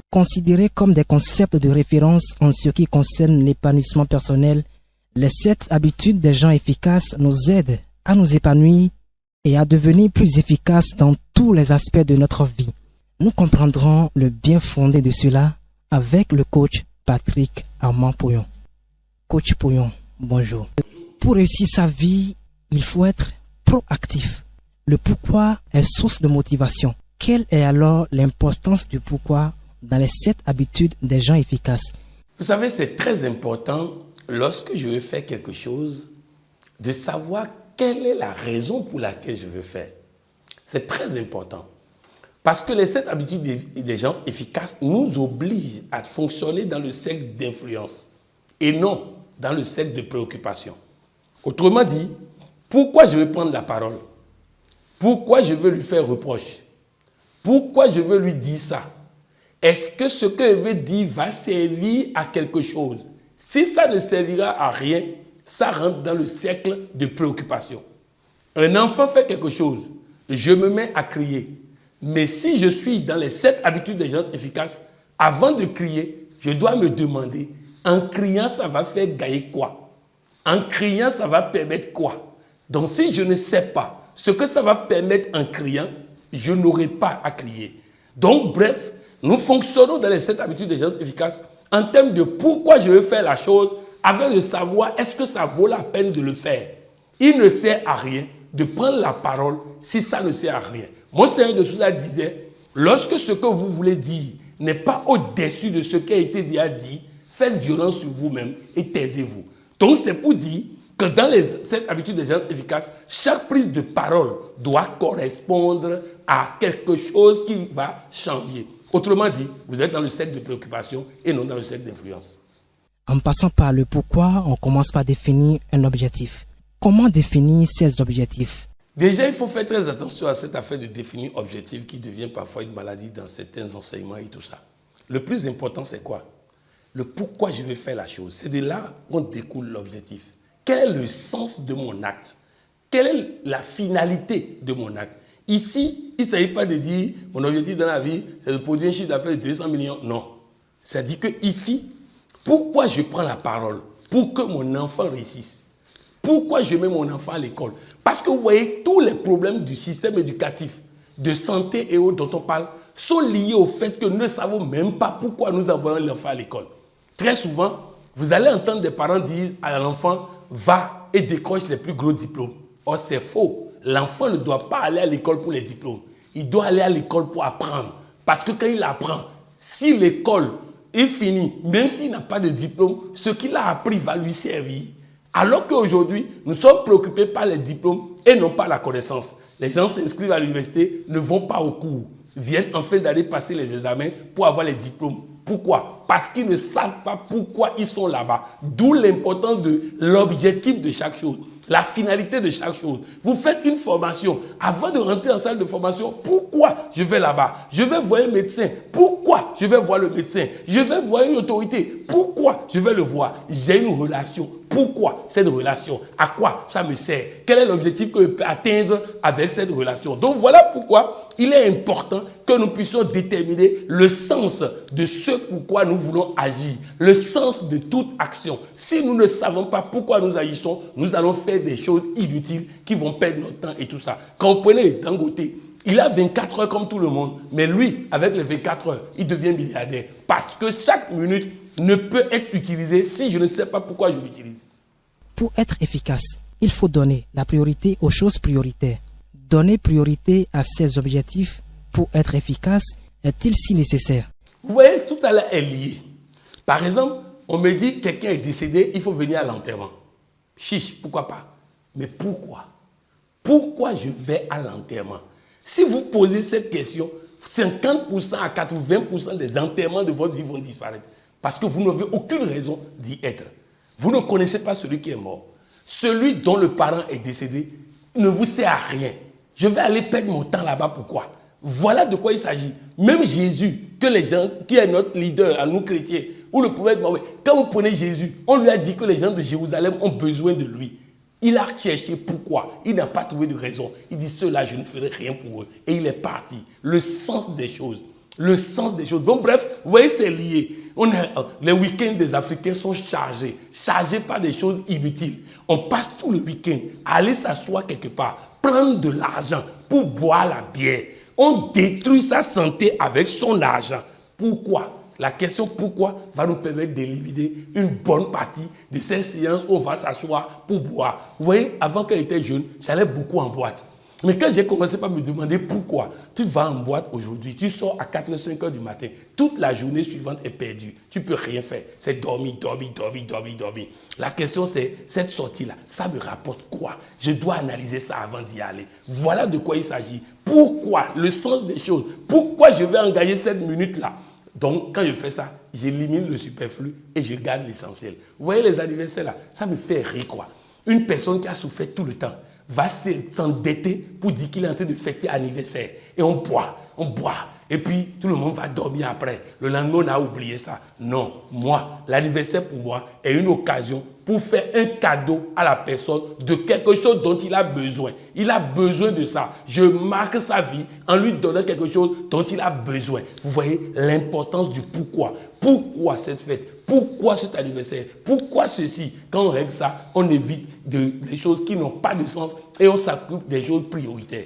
Considérés comme des concepts de référence en ce qui concerne l'épanouissement personnel, les 7 habitudes des gens efficaces nous aident à nous épanouir et à devenir plus efficaces dans tous les aspects de notre vie. Nous comprendrons le bien fondé de cela avec le coach Patrick Armand Pouillon. Coach Pouillon, bonjour. Pour réussir sa vie, il faut être proactif. Le pourquoi est source de motivation. Quelle est alors l'importance du pourquoi dans les 7 habitudes des gens efficaces? Vous savez, c'est très important lorsque je veux faire quelque chose de savoir quelle est la raison pour laquelle je veux faire. C'est très important. Parce que les 7 habitudes des gens efficaces nous obligent à fonctionner dans le cercle d'influence et non dans le cercle de préoccupation. Autrement dit, pourquoi je veux prendre la parole? Pourquoi je veux lui faire reproche? Pourquoi je veux lui dire ça? Est-ce que ce que je veux dire va servir à quelque chose? Si ça ne servira à rien, ça rentre dans le cercle de préoccupation. Un enfant fait quelque chose, je me mets à crier. Mais si je suis dans les 7 habitudes des gens efficaces, avant de crier, je dois me demander, en criant, ça va faire gagner quoi? En criant, ça va permettre quoi? Donc si je ne sais pas ce que ça va permettre en criant, je n'aurai pas à crier. Donc bref, nous fonctionnons dans les 7 habitudes des gens efficaces en termes de pourquoi je veux faire la chose, avant de savoir est-ce que ça vaut la peine de le faire. Il ne sert à rien de prendre la parole si ça ne sert à rien. Mon Seigneur de Sousa disait, lorsque ce que vous voulez dire n'est pas au-dessus de ce qui a été déjà dit, faites violence sur vous-même et taisez-vous. Donc c'est pour dire que dans les 7 habitudes des gens efficaces, chaque prise de parole doit correspondre à quelque chose qui va changer. Autrement dit, vous êtes dans le cercle de préoccupation et non dans le cercle d'influence. En passant par le pourquoi, on commence par définir un objectif. Comment définir ces objectifs? Déjà, il faut faire très attention à cette affaire de définir objectif qui devient parfois une maladie dans certains enseignements et tout ça. Le plus important, c'est quoi? Le pourquoi je vais faire la chose. C'est de là qu'on découle l'objectif. Quel est le sens de mon acte? Quelle est la finalité de mon acte? Ici, il ne s'agit pas de dire mon objectif dans la vie, c'est de produire un chiffre d'affaires de 200 millions. Non. C'est-à-dire que ici, pourquoi je prends la parole? Pour que mon enfant réussisse. Pourquoi je mets mon enfant à l'école? Parce que vous voyez, tous les problèmes du système éducatif, de santé et autres dont on parle, sont liés au fait que nous ne savons même pas pourquoi nous envoyons l'enfant à l'école. Très souvent, vous allez entendre des parents dire à l'enfant, va et décroche les plus gros diplômes. Or, c'est faux. L'enfant ne doit pas aller à l'école pour les diplômes. Il doit aller à l'école pour apprendre. Parce que quand il apprend, si l'école est finie, même s'il n'a pas de diplôme, ce qu'il a appris va lui servir. Alors qu'aujourd'hui, nous sommes préoccupés par les diplômes et non pas la connaissance. Les gens s'inscrivent à l'université, ne vont pas au cours, viennent en fin d'année passer les examens pour avoir les diplômes. Pourquoi? Parce qu'ils ne savent pas pourquoi ils sont là-bas. D'où l'importance de l'objectif de chaque chose, la finalité de chaque chose. Vous faites une formation. Avant de rentrer en salle de formation, pourquoi je vais là-bas? Je vais voir un médecin. Pourquoi je vais voir le médecin? Je vais voir une autorité. Pourquoi je vais le voir? J'ai une relation. Pourquoi cette relation? À quoi ça me sert? Quel est l'objectif que je peux atteindre avec cette relation? Donc voilà pourquoi il est important que nous puissions déterminer le sens de ce pourquoi nous voulons agir, le sens de toute action. Si nous ne savons pas pourquoi nous agissons, nous allons faire des choses inutiles qui vont perdre notre temps et tout ça. Quand vous prenez Dangote, il a 24 heures comme tout le monde, mais lui, avec les 24 heures, il devient milliardaire. Parce que chaque minute ne peut être utilisée si je ne sais pas pourquoi je l'utilise. Pour être efficace, il faut donner la priorité aux choses prioritaires. Donner priorité à ces objectifs pour être efficace est-il si nécessaire? Vous voyez, tout ça là est lié. Par exemple, on me dit que quelqu'un est décédé, il faut venir à l'enterrement. Chiche, pourquoi pas? Mais pourquoi? Pourquoi je vais à l'enterrement? Si vous posez cette question, 50% à 80% des enterrements de votre vie vont disparaître. Parce que vous n'avez aucune raison d'y être. Vous ne connaissez pas celui qui est mort. Celui dont le parent est décédé ne vous sert à rien. Je vais aller perdre mon temps là-bas, pourquoi? Voilà de quoi il s'agit. Même Jésus, que les gens, qui est notre leader à nous chrétiens, ou le prophète Mohammed, quand vous prenez Jésus, on lui a dit que les gens de Jérusalem ont besoin de lui. Il a cherché pourquoi. Il n'a pas trouvé de raison. Il dit, ceux-là, je ne ferai rien pour eux. Et il est parti. Le sens des choses. Le sens des choses. Bon, bref, vous voyez, c'est lié. Les week-ends des Africains sont chargés par des choses inutiles. On passe tout le week-end à aller s'asseoir quelque part, prendre de l'argent pour boire la bière. On détruit sa santé avec son argent. Pourquoi? La question pourquoi va nous permettre d'éliminer une bonne partie de ces séances où on va s'asseoir pour boire. Vous voyez, avant quand j'étais jeune, j'allais beaucoup en boîte. Mais quand j'ai commencé par me demander pourquoi, tu vas en boîte aujourd'hui, tu sors à 4h, 5h du matin, toute la journée suivante est perdue. Tu ne peux rien faire. C'est dormir. La question c'est, cette sortie-là, ça me rapporte quoi? Je dois analyser ça avant d'y aller. Voilà de quoi il s'agit. Pourquoi? Le sens des choses. Pourquoi je vais engager cette minute-là? Donc, quand je fais ça, j'élimine le superflu et je garde l'essentiel. Vous voyez les anniversaires là, ça me fait rire quoi. Une personne qui a souffert tout le temps va s'endetter pour dire qu'il est en train de fêter anniversaire. Et on boit. Et puis, tout le monde va dormir après. Le lendemain, on a oublié ça. Non, moi, l'anniversaire pour moi est une occasion pour faire un cadeau à la personne de quelque chose dont il a besoin. Il a besoin de ça. Je marque sa vie en lui donnant quelque chose dont il a besoin. Vous voyez l'importance du pourquoi. Pourquoi cette fête? Pourquoi cet anniversaire? Pourquoi ceci? Quand on règle ça, on évite des choses qui n'ont pas de sens et on s'occupe des choses prioritaires.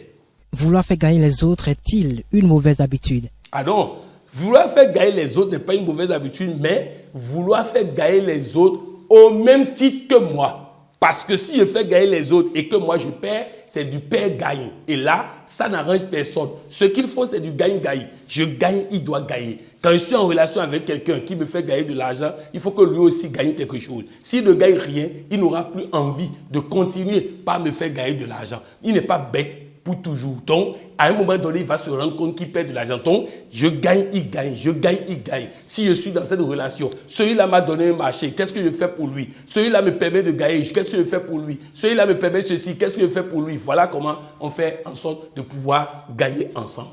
Vouloir faire gagner les autres est-il une mauvaise habitude? Ah non, vouloir faire gagner les autres n'est pas une mauvaise habitude, mais vouloir faire gagner les autres au même titre que moi. Parce que si je fais gagner les autres et que moi je perds, c'est du perd-gagne. Et là, ça n'arrange personne. Ce qu'il faut, c'est du gagne-gagne. Je gagne, il doit gagner. Quand je suis en relation avec quelqu'un qui me fait gagner de l'argent, il faut que lui aussi gagne quelque chose. S'il ne gagne rien, il n'aura plus envie de continuer par me faire gagner de l'argent. Il n'est pas bête pour toujours. Donc, à un moment donné, il va se rendre compte qu'il perd de l'argent. Donc, je gagne, il gagne. Je gagne, il gagne. Si je suis dans cette relation, celui-là m'a donné un marché, qu'est-ce que je fais pour lui? Celui-là me permet de gagner, qu'est-ce que je fais pour lui? Celui-là me permet ceci, qu'est-ce que je fais pour lui? Voilà comment on fait en sorte de pouvoir gagner ensemble.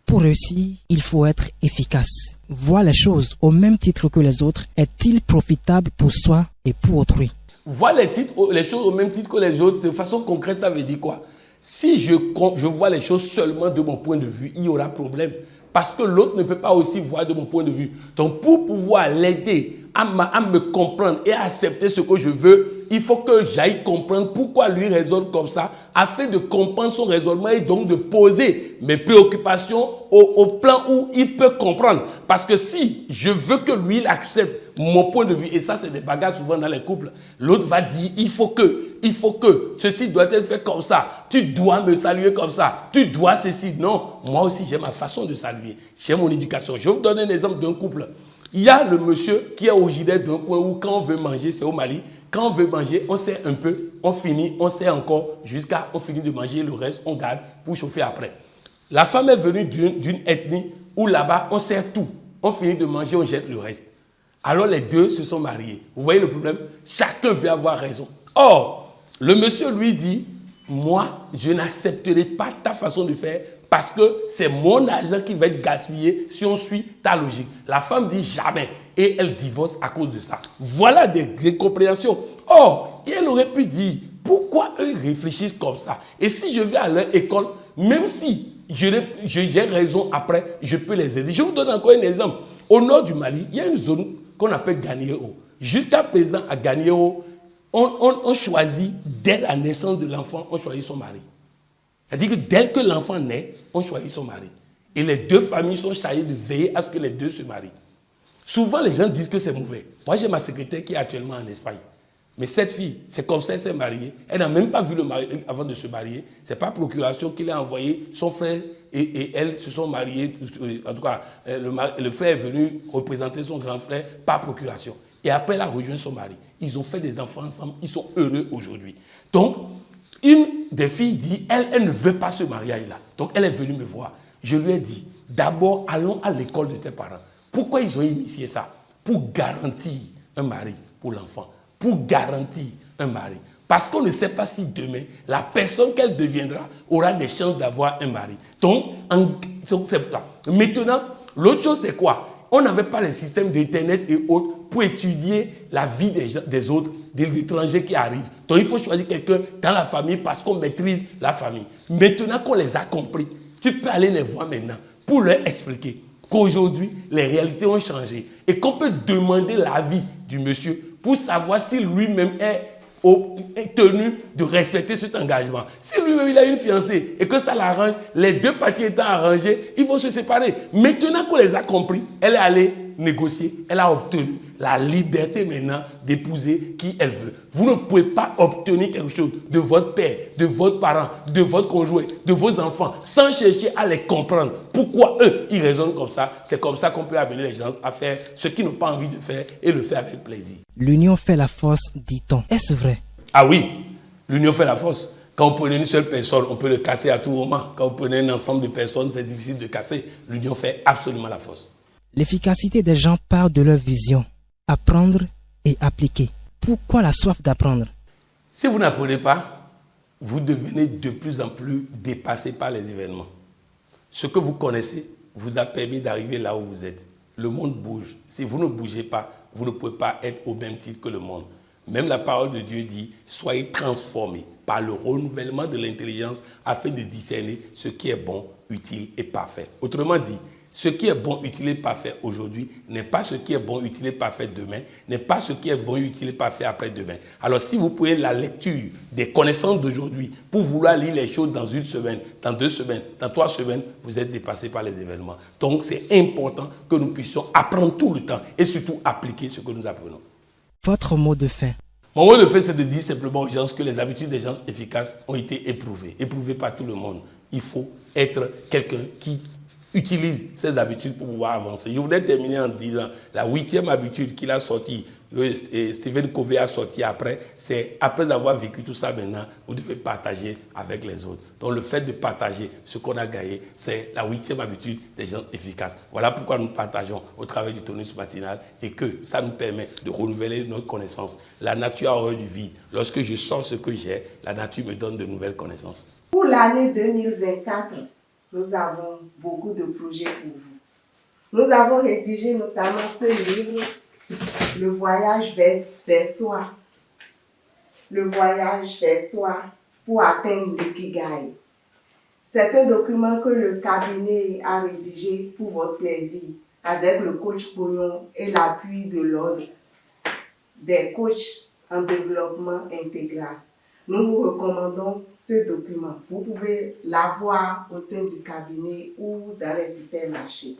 Pour réussir, il faut être efficace. Voir les choses au même titre que les autres est-il profitable pour soi et pour autrui? Voir les choses au même titre que les autres, de façon concrète, ça veut dire quoi? Si je vois les choses seulement de mon point de vue, il y aura problème. Parce que l'autre ne peut pas aussi voir de mon point de vue. Donc, pour pouvoir l'aider à me comprendre et à accepter ce que je veux, il faut que j'aille comprendre pourquoi lui raisonne comme ça, afin de comprendre son raisonnement et donc de poser mes préoccupations au plan où il peut comprendre. Parce que si je veux que lui il accepte mon point de vue, et ça c'est des bagarres souvent dans les couples, l'autre va dire il faut que ceci doit être fait comme ça, tu dois me saluer comme ça, tu dois ceci. Non, moi aussi j'ai ma façon de saluer, j'ai mon éducation. Je vais vous donner un exemple d'un couple. Il y a le monsieur qui est originaire d'un coin où quand on veut manger, c'est au Mali, quand on veut manger, on sert un peu, on finit, on sert encore, jusqu'à on finit de manger, le reste on garde pour chauffer après. La femme est venue d'une ethnie où là-bas on sert tout, on finit de manger, on jette le reste. Alors les deux se sont mariés. Vous voyez le problème? Chacun veut avoir raison. Or, le monsieur lui dit, moi, je n'accepterai pas ta façon de faire parce que c'est mon argent qui va être gaspillé si on suit ta logique. La femme dit jamais et elle divorce à cause de ça. Voilà des incompréhensions. Or, elle aurait pu dire, pourquoi eux réfléchissent comme ça? Et si je vais à leur école, même si j'ai raison après, je peux les aider. Je vous donne encore un exemple. Au nord du Mali, il y a une zone qu'on appelle Gagnéo. Jusqu'à présent, à Gagnéo, on choisit, dès la naissance de l'enfant, on choisit son mari. C'est-à-dire que dès que l'enfant naît, on choisit son mari. Et les deux familles sont chargées de veiller à ce que les deux se marient. Souvent, les gens disent que c'est mauvais. Moi, j'ai ma secrétaire qui est actuellement en Espagne. Mais cette fille, c'est comme ça, elle s'est mariée. Elle n'a même pas vu le mari avant de se marier. Ce n'est pas procuration qu'il a envoyé. Son frère et elle se sont mariés. En tout cas, le frère est venu représenter son grand frère par procuration. Et après, elle a rejoint son mari. Ils ont fait des enfants ensemble. Ils sont heureux aujourd'hui. Donc, une des filles dit, elle ne veut pas ce mariage-là. Donc, elle est venue me voir. Je lui ai dit, d'abord, allons à l'école de tes parents. Pourquoi ils ont initié ça? Pour garantir un mari pour l'enfant. Pour garantir un mari. Parce qu'on ne sait pas si demain, la personne qu'elle deviendra aura des chances d'avoir un mari. Donc, c'est ça. Maintenant, l'autre chose, c'est quoi? On n'avait pas les systèmes d'Internet et autres pour étudier la vie des autres, des étrangers qui arrivent. Donc, il faut choisir quelqu'un dans la famille parce qu'on maîtrise la famille. Maintenant qu'on les a compris, tu peux aller les voir maintenant pour leur expliquer. qu'aujourd'hui, les réalités ont changé et qu'on peut demander l'avis du monsieur pour savoir si lui-même est tenu de respecter cet engagement. Si lui-même il a une fiancée et que ça l'arrange, les deux parties étant arrangées, ils vont se séparer. Maintenant qu'on les a compris, elle est allée négocier, elle a obtenu la liberté maintenant d'épouser qui elle veut. Vous ne pouvez pas obtenir quelque chose de votre père, de votre parent, de votre conjoint, de vos enfants, sans chercher à les comprendre. Pourquoi eux, ils raisonnent comme ça? C'est comme ça qu'on peut amener les gens à faire ce qu'ils n'ont pas envie de faire et le faire avec plaisir. L'union fait la force, dit-on. Est-ce vrai? Ah oui, l'union fait la force. Quand vous prenez une seule personne, on peut le casser à tout moment. Quand vous prenez un ensemble de personnes, c'est difficile de casser. L'union fait absolument la force. L'efficacité des gens part de leur vision. Apprendre et appliquer. Pourquoi la soif d'apprendre? Si vous n'apprenez pas, vous devenez de plus en plus dépassé par les événements. Ce que vous connaissez vous a permis d'arriver là où vous êtes. Le monde bouge. Si vous ne bougez pas, vous ne pouvez pas être au même titre que le monde. Même la parole de Dieu dit, soyez transformés par le renouvellement de l'intelligence afin de discerner ce qui est bon, utile et parfait. Autrement dit, ce qui est bon, utile et parfait aujourd'hui n'est pas ce qui est bon, utile et parfait demain, n'est pas ce qui est bon, utile et parfait après-demain. Alors si vous prenez la lecture des connaissances d'aujourd'hui pour vouloir lire les choses dans une semaine, dans 2 semaines, dans 3 semaines, vous êtes dépassé par les événements. Donc c'est important que nous puissions apprendre tout le temps et surtout appliquer ce que nous apprenons. Votre mot de fin. Mon mot de fin, c'est de dire simplement aux gens que les habitudes des gens efficaces ont été éprouvées. Éprouvées par tout le monde. Il faut être quelqu'un qui utilise ses habitudes pour pouvoir avancer. Je voudrais terminer en disant la 8e habitude qu'il a sortie, Stephen Covey a sorti après, c'est après avoir vécu tout ça maintenant, vous devez partager avec les autres. Donc le fait de partager ce qu'on a gagné, c'est la 8e habitude des gens efficaces. Voilà pourquoi nous partageons au travers du tonus matinal et que ça nous permet de renouveler notre connaissance. La nature a horreur du vide. Lorsque je sors ce que j'ai, la nature me donne de nouvelles connaissances. Pour l'année 2024, nous avons beaucoup de projets pour vous. Nous avons rédigé notamment ce livre, Le voyage vers soi. Le voyage vers soi pour atteindre l'ikigai. C'est un document que le cabinet a rédigé pour votre plaisir, avec le coach Pognon et l'appui de l'ordre des coachs en développement intégral. Nous vous recommandons ce document. Vous pouvez l'avoir au sein du cabinet ou dans les supermarchés.